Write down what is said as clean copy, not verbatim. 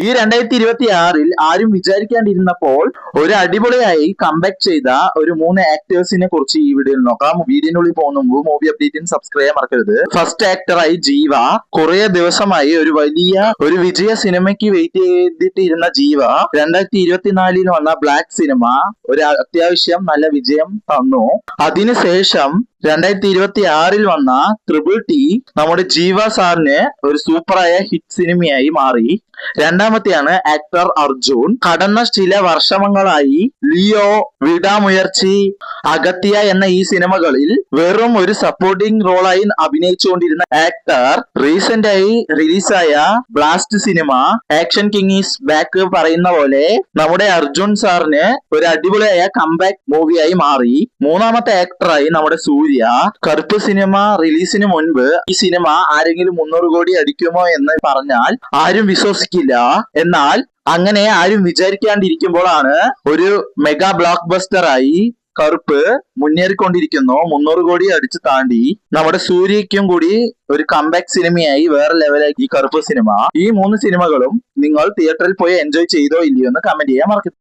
ഈ 2026 ആരും വിചാരിക്കാണ്ടിരുന്നപ്പോൾ ഒരു അടിപൊളിയായി കംബാക്ക് ചെയ്ത ഒരു 3 ആക്ടേഴ്സിനെ കുറിച്ച് ഈ വീഡിയോയിൽ നോക്കാം. വീഡിയോനുള്ളിൽ പോകുന്ന മുമ്പ് മൂവി അപ്ഡേറ്റിന് സബ്സ്ക്രൈബ് ചെയ്യാൻ മറക്കരുത്. ഫസ്റ്റ് ആക്ടറായി ജീവ. കുറെ ദിവസമായി ഒരു വിജയ സിനിമയ്ക്ക് വെയിറ്റ് ചെയ്തിട്ടിരുന്ന ജീവ 2024 വന്ന ബ്ലാക്ക് സിനിമ ഒരു അത്യാവശ്യം നല്ല വിജയം തന്നു. അതിനുശേഷം 2026 വന്ന ട്രിപ്പിൾ ടി നമ്മുടെ ജീവ സാറിന് ഒരു സൂപ്പറായ ഹിറ്റ് സിനിമയായി മാറി. രണ്ടാമത്തെയാണ് ആക്ടർ അർജുൻ. കടന്ന ചില വർഷങ്ങളായി ലിയോ, വിടാമുയർച്ചി, അഗത്യ എന്ന ഈ സിനിമകളിൽ വെറും ഒരു സപ്പോർട്ടിംഗ് റോളായി അഭിനയിച്ചുകൊണ്ടിരുന്ന ആക്ടർ റീസെന്റ് ആയി റിലീസായ ബ്ലാസ്റ്റ് സിനിമ ആക്ഷൻ കിങ് ഈസ് ബാക്ക് പറയുന്ന പോലെ നമ്മുടെ അർജുൻ സാറിന് ഒരു അടിപൊളിയായ കംബാക്ക് മൂവിയായി മാറി. മൂന്നാമത്തെ ആക്ടറായി നമ്മുടെ സൂര്യ. കറുപ്പ് സിനിമ റിലീസിന് മുൻപ് ഈ സിനിമ ആരെങ്കിലും 300 കോടി അടിക്കുമോ എന്ന് പറഞ്ഞാൽ ആരും വിശ്വസിക്കില്ല. എന്നാൽ അങ്ങനെ ആരും വിചാരിക്കാണ്ടിരിക്കുമ്പോഴാണ് ഒരു മെഗാ ബ്ലോക്ക് ബസ്റ്റർ ആയി കറുപ്പ് മുന്നേറിക്കൊണ്ടിരിക്കുന്നു. 300 കോടി അടിച്ചു താണ്ടി നമ്മുടെ സൂര്യയ്ക്കും കൂടി ഒരു കംബാക്ക് സിനിമയായി വേറെ ലെവലായി ഈ കറുപ്പ് സിനിമ. ഈ 3 സിനിമകളും നിങ്ങൾ തിയേറ്ററിൽ പോയി എൻജോയ് ചെയ്തോ ഇല്ലയോ എന്ന് കമന്റ് ചെയ്യാൻ മറക്കരുത്.